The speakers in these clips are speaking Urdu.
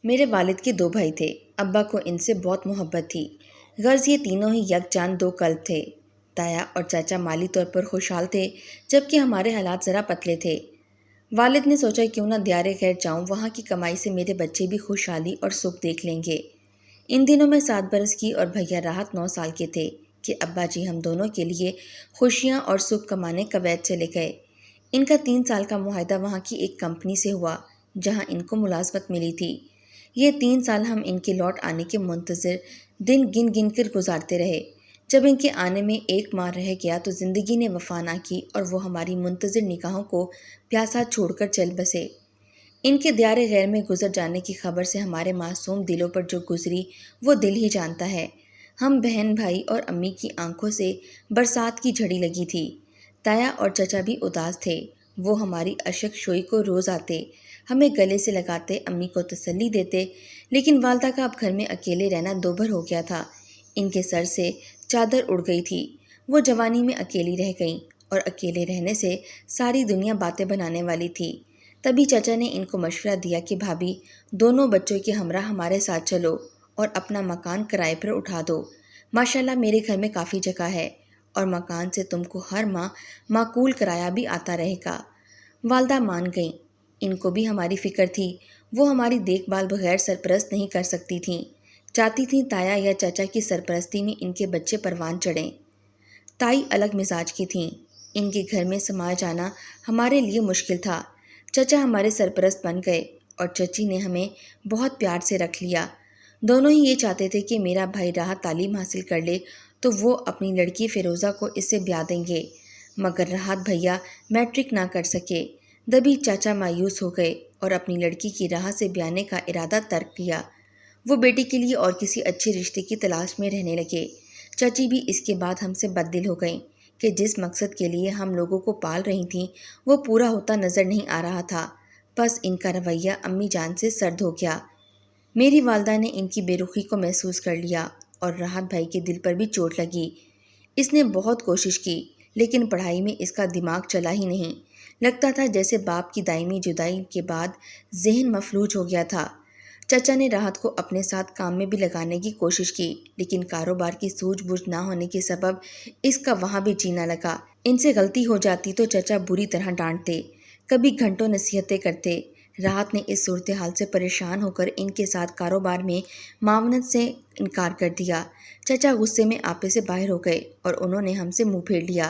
میرے والد کے 2 بھائی تھے۔ ابا کو ان سے بہت محبت تھی، غرض یہ تینوں ہی یکجان 2 قلب تھے۔ تایا اور چاچا مالی طور پر خوشحال تھے، جبکہ ہمارے حالات ذرا پتلے تھے۔ والد نے سوچا کیوں نہ دیار غیر جاؤں، وہاں کی کمائی سے میرے بچے بھی خوشحالی اور سکھ دیکھ لیں گے۔ ان دنوں میں 7 برس کی اور بھیا راحت 9 سال کے تھے کہ ابا جی ہم دونوں کے لیے خوشیاں اور سکھ کمانے کویت چلے گئے۔ ان کا 3 سال کا معاہدہ وہاں کی ایک کمپنی سے ہوا جہاں ان کو ملازمت ملی تھی۔ یہ 3 سال ہم ان کے لوٹ آنے کے منتظر دن گن گن کر گزارتے رہے۔ جب ان کے آنے میں 1 ماہ رہ گیا تو زندگی نے وفا نہ کی اور وہ ہماری منتظر نگاہوں کو پیاسا چھوڑ کر چل بسے۔ ان کے دیار غیر میں گزر جانے کی خبر سے ہمارے معصوم دلوں پر جو گزری وہ دل ہی جانتا ہے۔ ہم بہن بھائی اور امی کی آنکھوں سے برسات کی جھڑی لگی تھی۔ تایا اور چچا بھی اداس تھے۔ وہ ہماری اشک شوئی کو روز آتے، ہمیں گلے سے لگاتے، امی کو تسلی دیتے، لیکن والدہ کا اب گھر میں اکیلے رہنا دوبھر ہو گیا تھا۔ ان کے سر سے چادر اڑ گئی تھی۔ وہ جوانی میں اکیلی رہ گئیں اور اکیلے رہنے سے ساری دنیا باتیں بنانے والی تھی۔ تبھی چچا نے ان کو مشورہ دیا کہ بھابھی، دونوں بچوں کے ہمراہ ہمارے ساتھ چلو اور اپنا مکان کرائے پر اٹھا دو۔ ماشاءاللہ میرے گھر میں کافی جگہ ہے اور مکان سے تم کو ہر ماہ معقول کرایہ بھی آتا رہے گا۔ والدہ مان گئیں۔ ان کو بھی ہماری فکر تھی۔ وہ ہماری دیکھ بھال بغیر سرپرست نہیں کر سکتی تھیں۔ چاہتی تھیں تایا یا چچا کی سرپرستی میں ان کے بچے پروان چڑھیں۔ تائی الگ مزاج کی تھیں۔ ان کے گھر میں سما جانا ہمارے لیے مشکل تھا۔ چچا ہمارے سرپرست بن گئے اور چچی نے ہمیں بہت پیار سے رکھ لیا۔ دونوں ہی یہ چاہتے تھے کہ میرا بھائی راحت تعلیم حاصل کر لے تو وہ اپنی لڑکی فیروزہ کو اس سے بیاہ دیں گے، مگر راحت بھیا میٹرک نہ کر سکے۔ دبی چاچا مایوس ہو گئے اور اپنی لڑکی کی راہ سے بیانے کا ارادہ ترک کیا۔ وہ بیٹی کے لیے اور کسی اچھے رشتے کی تلاش میں رہنے لگے۔ چچی بھی اس کے بعد ہم سے بددل ہو گئیں کہ جس مقصد کے لیے ہم لوگوں کو پال رہی تھیں وہ پورا ہوتا نظر نہیں آ رہا تھا۔ بس ان کا رویہ امی جان سے سرد ہو گیا۔ میری والدہ نے ان کی بے رخی کو محسوس کر لیا اور راحت بھائی کے دل پر بھی چوٹ لگی۔ اس نے بہت کوشش کی لیکن پڑھائی میں اس کا دماغ چلا ہی نہیں۔ لگتا تھا جیسے باپ کی دائمی جدائی کے بعد ذہن مفلوج ہو گیا تھا۔ چچا نے راحت کو اپنے ساتھ کام میں بھی لگانے کی کوشش کی لیکن کاروبار کی سوجھ بوجھ نہ ہونے کے سبب اس کا وہاں بھی جینا لگا۔ ان سے غلطی ہو جاتی تو چچا بری طرح ڈانٹتے، کبھی گھنٹوں نصیحتیں کرتے۔ راحت نے اس صورتحال سے پریشان ہو کر ان کے ساتھ کاروبار میں معاونت سے انکار کر دیا۔ چچا غصے میں آپے سے باہر ہو گئے اور انہوں نے ہم سے منہ پھیر لیا۔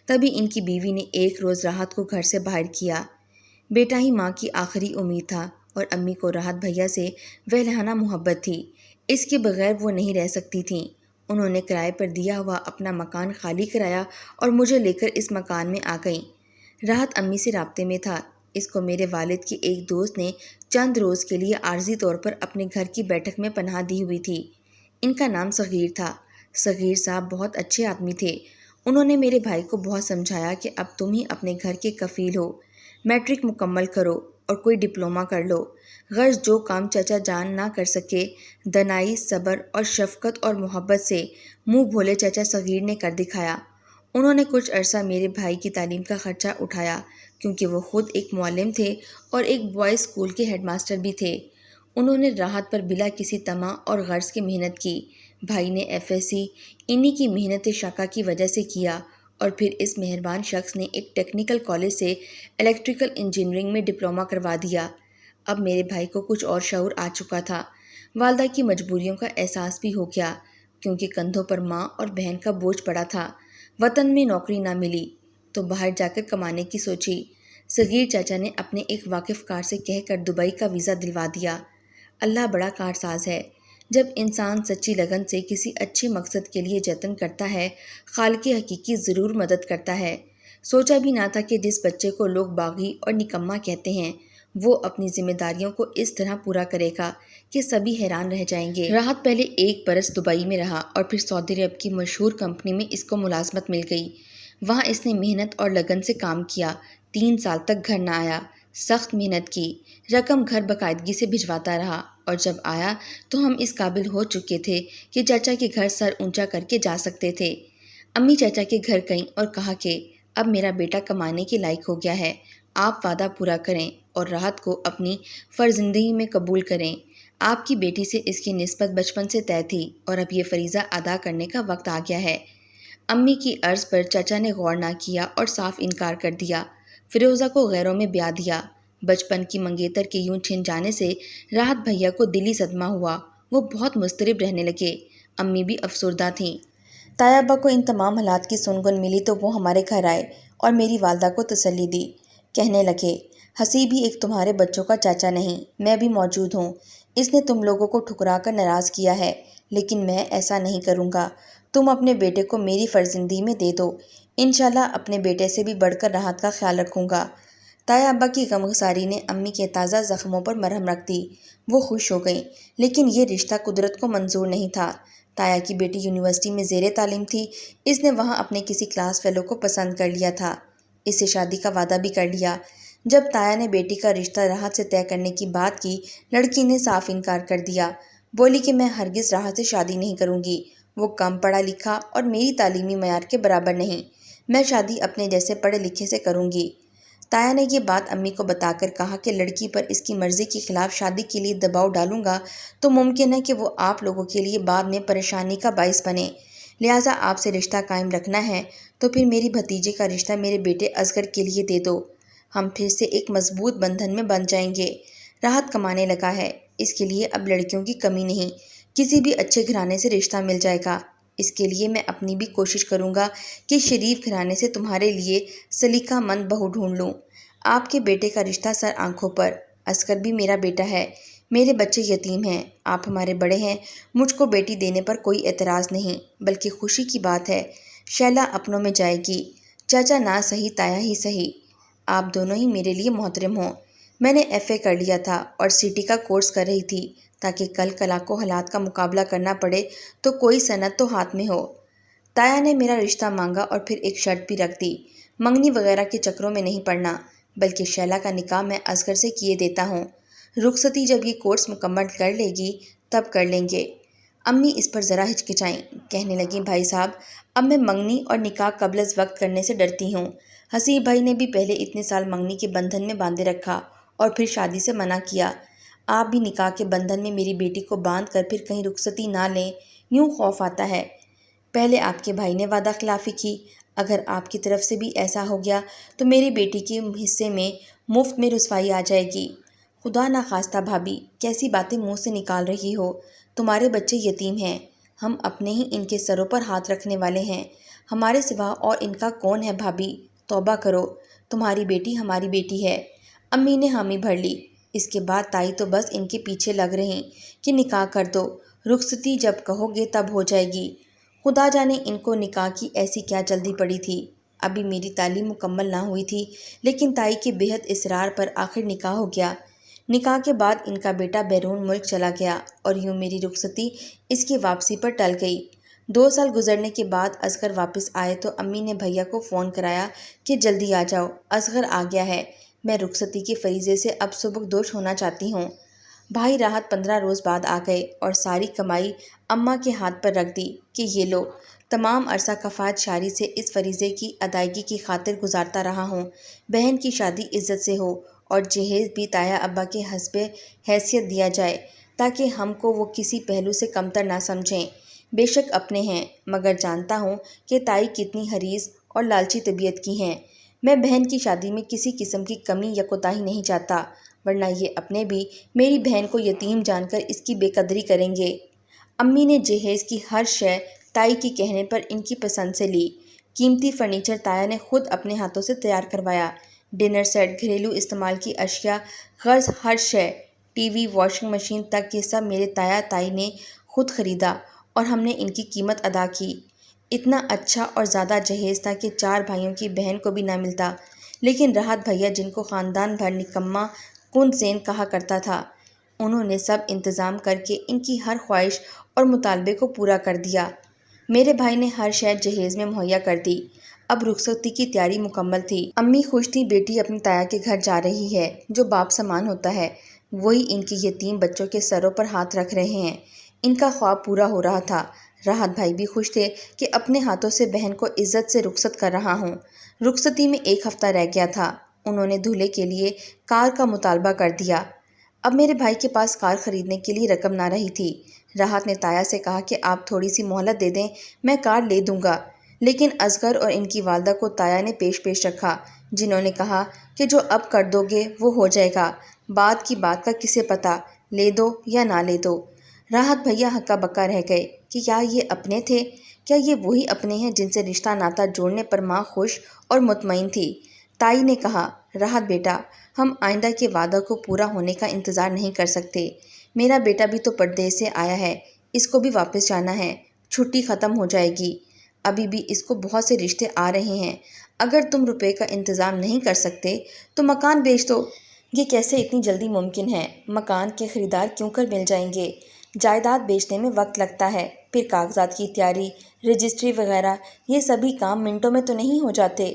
تبھی ان کی بیوی نے ایک روز راحت کو گھر سے باہر کیا۔ بیٹا ہی ماں کی آخری امید تھا اور امی کو راحت بھیا سے وہلانہ محبت تھی۔ اس کے بغیر وہ نہیں رہ سکتی تھیں۔ انہوں نے کرائے پر دیا ہوا اپنا مکان خالی کرایا اور مجھے لے کر اس مکان میں آ گئیں۔ راحت امی سے رابطے میں تھا۔ اس کو میرے والد کی ایک دوست نے چند روز کے لیے عارضی طور پر اپنے گھر کی بیٹھک میں پناہ دی ہوئی تھی۔ ان کا نام صغیر تھا۔ صغیر صاحب بہت اچھے آدمی تھے۔ انہوں نے میرے بھائی کو بہت سمجھایا کہ اب تم ہی اپنے گھر کے کفیل ہو، میٹرک مکمل کرو اور کوئی ڈپلومہ کر لو۔ غرض جو کام چچا جان نہ کر سکے، دنائی، صبر اور شفقت اور محبت سے منہ بھولے چچا صغیر نے کر دکھایا۔ انہوں نے کچھ عرصہ میرے بھائی کی تعلیم کا خرچہ اٹھایا کیونکہ وہ خود ایک معلم تھے اور ایک بوائز اسکول کے ہیڈ ماسٹر بھی تھے۔ انہوں نے راحت پر بلا کسی طمع اور غرض کے محنت کی۔ بھائی نے FSc انہی کی محنت شاقہ کی وجہ سے کیا اور پھر اس مہربان شخص نے ایک ٹیکنیکل کالج سے الیکٹریکل انجینئرنگ میں ڈپلومہ کروا دیا۔ اب میرے بھائی کو کچھ اور شعور آ چکا تھا۔ والدہ کی مجبوریوں کا احساس بھی ہو گیا کیونکہ کندھوں پر ماں اور بہن کا بوجھ پڑا تھا۔ وطن میں نوکری نہ ملی تو باہر جا کر کمانے کی سوچی۔ صغیر چاچا نے اپنے ایک واقف کار سے کہہ کر دبئی کا ویزا دلوا دیا۔ اللہ بڑا کارساز ہے۔ جب انسان سچی لگن سے کسی اچھے مقصد کے لیے جتن کرتا ہے، خالق حقیقی ضرور مدد کرتا ہے۔ سوچا بھی نہ تھا کہ جس بچے کو لوگ باغی اور نکما کہتے ہیں وہ اپنی ذمہ داریوں کو اس طرح پورا کرے گا کہ سبھی حیران رہ جائیں گے۔ راحت پہلے 1 برس دبئی میں رہا اور پھر سعودی عرب کی مشہور کمپنی میں اس کو ملازمت مل گئی۔ وہاں اس نے محنت اور لگن سے کام کیا۔ 3 سال تک گھر نہ آیا۔ سخت محنت کی، رقم گھر باقاعدگی سے بھجواتا رہا اور جب آیا تو ہم اس قابل ہو چکے تھے کہ چچا کے گھر سر اونچا کر کے جا سکتے تھے۔ امی چچا کے گھر گئیں اور کہا کہ اب میرا بیٹا کمانے کے لائق ہو گیا ہے، آپ وعدہ پورا کریں اور راحت کو اپنی فرزندگی میں قبول کریں۔ آپ کی بیٹی سے اس کی نسبت بچپن سے طے تھی اور اب یہ فریضہ ادا کرنے کا وقت آ گیا ہے۔ امی کی عرض پر چچا نے غور نہ کیا اور صاف انکار کر دیا۔ فیروزہ کو غیروں میں بیاہ دیا۔ بچپن کی منگیتر کے یوں چھن جانے سے راحت بھیا کو دلی صدمہ ہوا۔ وہ بہت مضطرب رہنے لگے۔ امی بھی افسردہ تھیں۔ تایا ابا کو ان تمام حالات کی سنگن ملی تو وہ ہمارے گھر آئے اور میری والدہ کو تسلی دی۔ کہنے لگے، حسیب بھی ایک تمہارے بچوں کا چاچا نہیں، میں بھی موجود ہوں۔ اس نے تم لوگوں کو ٹھکرا کر ناراض کیا ہے، لیکن میں ایسا نہیں کروں گا۔ تم اپنے بیٹے کو میری فرزندی میں دے دو۔ انشاءاللہ اپنے بیٹے سے بھی بڑھ کر راحت کا خیال رکھوں گا۔ تایا ابا کی غمگساری نے امی کے تازہ زخموں پر مرہم رکھ دی۔ وہ خوش ہو گئیں، لیکن یہ رشتہ قدرت کو منظور نہیں تھا۔ تایا کی بیٹی یونیورسٹی میں زیر تعلیم تھی۔ اس نے وہاں اپنے کسی کلاس فیلو کو پسند کر لیا تھا۔ اس سے شادی کا وعدہ بھی کر لیا۔ جب تایا نے بیٹی کا رشتہ راحت سے طے کرنے کی بات کی، لڑکی نے صاف انکار کر دیا۔ بولی کہ میں ہرگز راحت سے شادی نہیں کروں گی۔ وہ کم پڑھا لکھا اور میری تعلیمی معیار کے برابر نہیں۔ میں شادی اپنے جیسے پڑھے لکھے سے کروں گی۔ تایا نے یہ بات امی کو بتا کر کہا کہ لڑکی پر اس کی مرضی کے خلاف شادی کے لیے دباؤ ڈالوں گا تو ممکن ہے کہ وہ آپ لوگوں کے لیے بعد میں پریشانی کا باعث بنے۔ لہٰذا آپ سے رشتہ قائم رکھنا ہے تو پھر میری بھتیجے کا رشتہ میرے بیٹے اصغر کے لیے دے دو۔ ہم پھر سے ایک مضبوط بندھن میں بندھ جائیں گے۔ راحت کمانے لگا ہے، اس کے لیے اب لڑکیوں کی کمی نہیں۔ کسی بھی اچھے گھرانے سے رشتہ مل جائے گا۔ اس کے لیے میں اپنی بھی کوشش کروں گا کہ شریف گھرانے سے تمہارے لیے سلیقہ مند بہو ڈھونڈ لوں۔ آپ کے بیٹے کا رشتہ سر آنکھوں پر۔ اصغر بھی میرا بیٹا ہے۔ میرے بچے یتیم ہیں، آپ ہمارے بڑے ہیں۔ مجھ کو بیٹی دینے پر کوئی اعتراض نہیں، بلکہ خوشی کی بات ہے۔ شیلا اپنوں میں جائے گی۔ چاچا نہ سہی تایا ہی سہی، آپ دونوں ہی میرے لیے محترم ہوں۔ میں نے ایف اے کر لیا تھا اور سی ٹی کا کورس کر رہی تھی تاکہ کل کلا کو حالات کا مقابلہ کرنا پڑے تو کوئی سند تو ہاتھ میں ہو۔ تایا نے میرا رشتہ مانگا اور پھر ایک شرط بھی رکھ دی، منگنی وغیرہ کے چکروں میں نہیں پڑنا، بلکہ شیلا کا نکاح میں اصغر سے کیے دیتا ہوں۔ رخصتی جب یہ کورس مکمل کر لے گی تب کر لیں گے۔ امی اس پر ذرا ہچکچائیں، کہنے لگیں، بھائی صاحب اب میں منگنی اور نکاح قبل از وقت کرنے سے ڈرتی ہوں۔ حسیب بھائی نے بھی پہلے اتنے سال منگنی کے بندھن میں باندھے رکھا اور پھر شادی سے منع کیا۔ آپ بھی نکاح کے بندھن میں میری بیٹی کو باندھ کر پھر کہیں رخصتی نہ لیں، یوں خوف آتا ہے۔ پہلے آپ کے بھائی نے وعدہ خلافی کی، اگر آپ کی طرف سے بھی ایسا ہو گیا تو میری بیٹی کے حصے میں مفت میں رسوائی آ جائے گی۔ خدا نخواستہ بھابھی، کیسی باتیں منہ سے نکال رہی ہو۔ تمہارے بچے یتیم ہیں، ہم اپنے ہی ان کے سروں پر ہاتھ رکھنے والے ہیں، ہمارے سوا اور ان کا کون ہے بھابھی؟ توبہ کرو، تمہاری بیٹی ہماری بیٹی ہے۔ امی نے حامی بھر لی۔ اس کے بعد تائی تو بس ان کے پیچھے لگ رہیں کہ نکاح کر دو، رخصتی جب کہو گے تب ہو جائے گی۔ خدا جانے ان کو نکاح کی ایسی کیا جلدی پڑی تھی۔ ابھی میری تعلیم مکمل نہ ہوئی تھی، لیکن تائی کے بےحد اصرار پر آخر نکاح ہو گیا۔ نکاح کے بعد ان کا بیٹا بیرون ملک چلا گیا اور یوں میری رخصتی اس کی واپسی پر ٹل گئی۔ 2 سال گزرنے کے بعد اصغر واپس آئے تو امی نے بھیا کو فون کرایا کہ جلدی آ جاؤ، اصغر آ گیا ہے، میں رخصتی کے فریضے سے اب سبکدوش ہونا چاہتی ہوں۔ بھائی راحت 15 روز بعد آ گئے اور ساری کمائی اماں کے ہاتھ پر رکھ دی کہ یہ لو، تمام عرصہ کفایت شاری سے اس فریضے کی ادائیگی کی خاطر گزارتا رہا ہوں۔ بہن کی شادی عزت سے ہو اور جہیز بھی تایا ابا کے حسب حیثیت دیا جائے تاکہ ہم کو وہ کسی پہلو سے کمتر نہ سمجھیں۔ بے شک اپنے ہیں، مگر جانتا ہوں کہ تائی کتنی حریص اور لالچی طبیعت کی ہیں۔ میں بہن کی شادی میں کسی قسم کی کمی یا کوتاہی نہیں چاہتا، ورنہ یہ اپنے بھی میری بہن کو یتیم جان کر اس کی بے قدری کریں گے۔ امی نے جہیز کی ہر شے تائی کے کہنے پر ان کی پسند سے لی۔ قیمتی فرنیچر تایا نے خود اپنے ہاتھوں سے تیار کروایا۔ ڈنر سیٹ، گھریلو استعمال کی اشیاء، غرض ہر شے، ٹی وی، واشنگ مشین تک یہ سب میرے تایا تائی نے خود خریدا اور ہم نے ان کی قیمت ادا کی۔ اتنا اچھا اور زیادہ جہیز تھا کہ 4 بھائیوں کی بہن کو بھی نہ ملتا، لیکن راحت بھیا جن کو خاندان بھر نکما کن زین کہا کرتا تھا، انہوں نے سب انتظام کر کے ان کی ہر خواہش اور مطالبے کو پورا کر دیا۔ میرے بھائی نے ہر شے جہیز میں مہیا کر دی۔ اب رخصتی کی تیاری مکمل تھی۔ امی خوش تھیں بیٹی اپنی تایا کے گھر جا رہی ہے جو باپ سمان ہوتا ہے، وہی ان کی یتیم بچوں کے سروں پر ہاتھ رکھ رہے ہیں۔ ان کا خواب پورا ہو رہا تھا۔ راحت بھائی بھی خوش تھے کہ اپنے ہاتھوں سے بہن کو عزت سے رخصت کر رہا ہوں۔ رخصتی میں 1 ہفتہ رہ گیا تھا۔ انہوں نے دولہے کے لیے کار کا مطالبہ کر دیا۔ اب میرے بھائی کے پاس کار خریدنے کے لیے رقم نہ رہی تھی۔ راحت نے تایا سے کہا کہ آپ تھوڑی سی مہلت دے دیں، میں کار لے دوں گا، لیکن اصغر اور ان کی والدہ کو تایا نے پیش رکھا، جنہوں نے کہا کہ جو اب کر دو گے وہ ہو جائے گا، بعد کی بات کا کسے پتہ، لے دو یا نہ لے دو۔ راحت بھیا ہکا بکا رہ گئے کہ کیا یہ اپنے تھے؟ کیا یہ وہی اپنے ہیں جن سے رشتہ ناتا جوڑنے پر ماں خوش اور مطمئن تھی؟ تائی نے کہا، راحت بیٹا، ہم آئندہ کے وعدہ کو پورا ہونے کا انتظار نہیں کر سکتے۔ میرا بیٹا بھی تو پردیس سے آیا ہے، اس کو بھی واپس جانا ہے، چھٹی ختم ہو جائے گی، ابھی بھی اس کو بہت سے رشتے آ رہے ہیں۔ اگر تم روپے کا انتظام نہیں کر سکتے تو مکان بیچ دو۔ یہ کیسے اتنی جلدی ممکن ہے؟ مکان کے خریدار کیوں کر مل جائیں گے؟ جائیداد بیچنے میں وقت لگتا ہے، پھر کاغذات کی تیاری، رجسٹری وغیرہ، یہ سبھی کام منٹوں میں تو نہیں ہو جاتے۔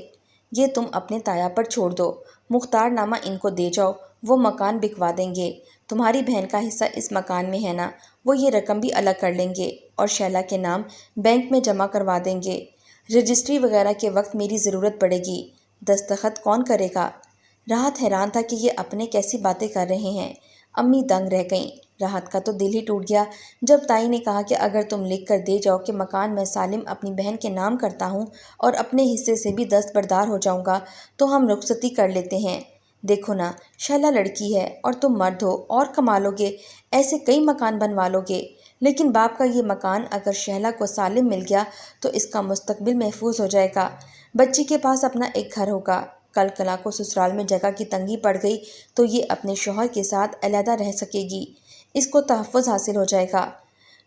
یہ تم اپنے تایا پر چھوڑ دو، مختار نامہ ان کو دے جاؤ، وہ مکان بکوا دیں گے۔ تمہاری بہن کا حصہ اس مکان میں ہے نا، وہ یہ رقم بھی الگ کر لیں گے اور شیلا کے نام بینک میں جمع کروا دیں گے۔ رجسٹری وغیرہ کے وقت میری ضرورت پڑے گی، دستخط کون کرے گا؟ راحت حیران تھا کہ یہ اپنے کیسی باتیں کر رہے ہیں۔ امی دنگ رہ گئیں۔ راحت کا تو دل ہی ٹوٹ گیا جب تائی نے کہا کہ اگر تم لکھ کر دے جاؤ کہ مکان میں سالم اپنی بہن کے نام کرتا ہوں اور اپنے حصے سے بھی دستبردار ہو جاؤں گا تو ہم رخصتی کر لیتے ہیں۔ دیکھو نا، شیلا لڑکی ہے اور تم مرد ہو اور کما لو گے، ایسے کئی مکان بنوا لو گے، لیکن باپ کا یہ مکان اگر شیلا کو سالم مل گیا تو اس کا مستقبل محفوظ ہو جائے گا، بچی کے پاس اپنا ایک گھر ہوگا، کل کلا کو سسرال میں جگہ کی تنگی پڑ گئی تو یہ اپنے شوہر کے ساتھ علیحدہ رہ سکے گی، اس کو تحفظ حاصل ہو جائے گا۔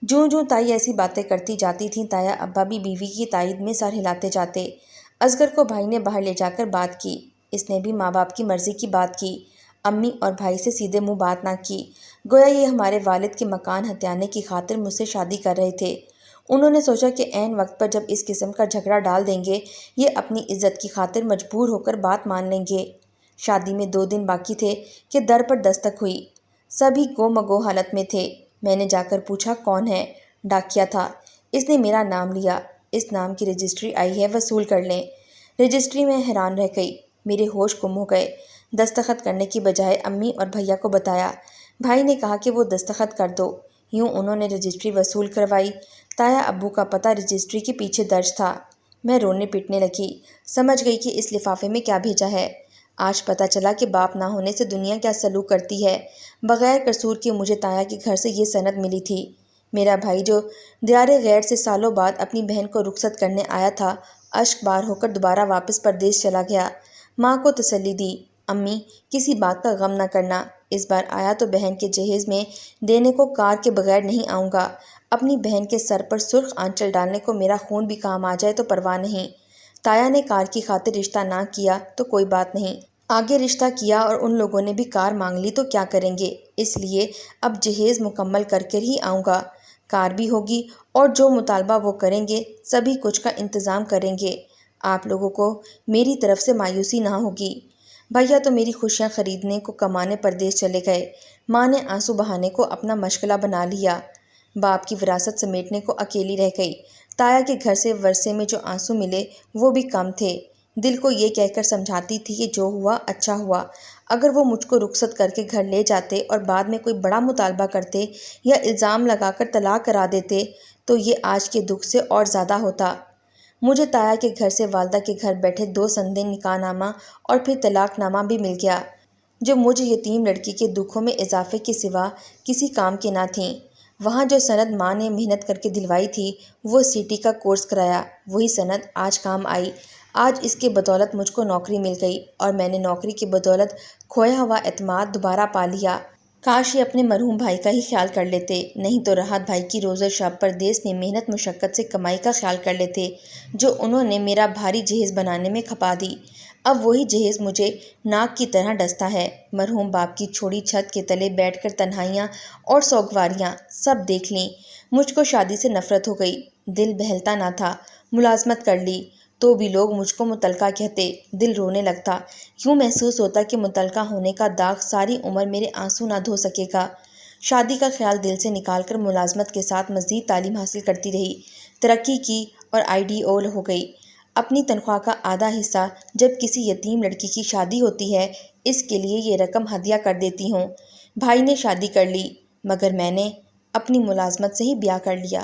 جوں جوں تائی ایسی باتیں کرتی جاتی تھیں، تایا ابا بھی بیوی کی تائید میں سر ہلاتے جاتے۔ اصغر کو بھائی نے باہر لے جا کر بات کی، اس نے بھی ماں باپ کی مرضی کی بات کی، امی اور بھائی سے سیدھے منہ بات نہ کی، گویا یہ ہمارے والد کے مکان ہتھیانے کی خاطر مجھ سے شادی کر رہے تھے۔ انہوں نے سوچا کہ عین وقت پر جب اس قسم کا جھگڑا ڈال دیں گے، یہ اپنی عزت کی خاطر مجبور ہو کر بات مان لیں گے۔ شادی میں 2 دن باقی تھے کہ در پر دستک ہوئی۔ سبھی گو مگو حالت میں تھے۔ میں نے جا کر پوچھا کون ہے؟ ڈاکیا تھا، اس نے میرا نام لیا، اس نام کی رجسٹری آئی ہے، وصول کر لیں۔ رجسٹری میں حیران رہ گئی، میرے ہوش گم ہو گئے۔ دستخط کرنے کی بجائے امی اور بھیا کو بتایا، بھائی نے کہا کہ وہ دستخط کر دو، یوں انہوں نے رجسٹری وصول کروائی۔ تایا ابو کا پتہ رجسٹری کے پیچھے درج تھا۔ میں رونے پیٹنے لگی، سمجھ گئی کہ اس لفافے میں کیا بھیجا ہے۔ آج پتہ چلا کہ باپ نہ ہونے سے دنیا کیا سلوک کرتی ہے۔ بغیر قصور کے مجھے تایا کے گھر سے یہ سند ملی تھی۔ میرا بھائی جو دیار غیر سے سالوں بعد اپنی بہن کو رخصت کرنے آیا تھا، اشک بار ہو کر دوبارہ واپس پردیس چلا گیا۔ ماں کو تسلی دی، امی کسی بات کا غم نہ کرنا، اس بار آیا تو بہن کے جہیز میں دینے کو کار کے بغیر نہیں آؤں گا۔ اپنی بہن کے سر پر سرخ آنچل ڈالنے کو میرا خون بھی کام آ جائے تو پرواہ نہیں۔ تایا نے کار کی خاطر رشتہ نہ کیا تو کوئی بات نہیں، آگے رشتہ کیا اور ان لوگوں نے بھی کار مانگ لی تو کیا کریں گے، اس لیے اب جہیز مکمل کر کے ہی آؤں گا۔ کار بھی ہوگی اور جو مطالبہ وہ کریں گے سبھی کچھ کا انتظام کریں گے۔ آپ لوگوں کو میری طرف سے مایوسی نہ ہوگی۔ بھیا تو میری خوشیاں خریدنے کو کمانے پردیس چلے گئے۔ ماں نے آنسو بہانے کو اپنا مشغلہ بنا لیا۔ باپ کی وراثت سمیٹنے کو اکیلی رہ گئی۔ تایا کے گھر سے ورثے میں جو آنسو ملے وہ بھی کم تھے۔ دل کو یہ کہہ کر سمجھاتی تھی کہ جو ہوا اچھا ہوا، اگر وہ مجھ کو رخصت کر کے گھر لے جاتے اور بعد میں کوئی بڑا مطالبہ کرتے یا الزام لگا کر طلاق کرا دیتے تو یہ آج کے دکھ سے اور زیادہ ہوتا۔ مجھے تایا کے گھر سے والدہ کے گھر بیٹھے 2 سندیں نکاح نامہ اور پھر طلاق نامہ بھی مل گیا، جو مجھ یتیم لڑکی کے دکھوں میں اضافے کے سوا کسی کام کی نہ تھیں۔ وہاں جو سند ماں نے محنت کر کے دلوائی تھی، وہ CT کا کورس کرایا، وہی سند آج کام آئی۔ آج اس کے بدولت مجھ کو نوکری مل گئی اور میں نے نوکری کی بدولت کھویا ہوا اعتماد دوبارہ پا لیا۔ کاش یہ اپنے مرحوم بھائی کا ہی خیال کر لیتے، نہیں تو راحت بھائی کی روز و شب پردیس میں محنت مشقت سے کمائی کا خیال کر لیتے، جو انہوں نے میرا بھاری جہیز بنانے میں کھپا دی۔ اب وہی جہیز مجھے ناک کی طرح ڈستا ہے۔ مرحوم باپ کی چھوڑی چھت کے تلے بیٹھ کر تنہائیاں اور سوگواریاں سب دیکھ لیں۔ مجھ کو شادی سے نفرت ہو گئی، دل بہلتا نہ تھا۔ ملازمت کر لی تو بھی لوگ مجھ کو متعلقہ کہتے، دل رونے لگتا، یوں محسوس ہوتا کہ متعلقہ ہونے کا داغ ساری عمر میرے آنسو نہ دھو سکے گا۔ شادی کا خیال دل سے نکال کر ملازمت کے ساتھ مزید تعلیم حاصل کرتی رہی، ترقی کی اور IDO ہو گئی۔ اپنی تنخواہ کا آدھا حصہ جب کسی یتیم لڑکی کی شادی ہوتی ہے، اس کے لیے یہ رقم ہدیہ کر دیتی ہوں۔ بھائی نے شادی کر لی مگر میں نے اپنی ملازمت سے ہی بیاہ کر لیا۔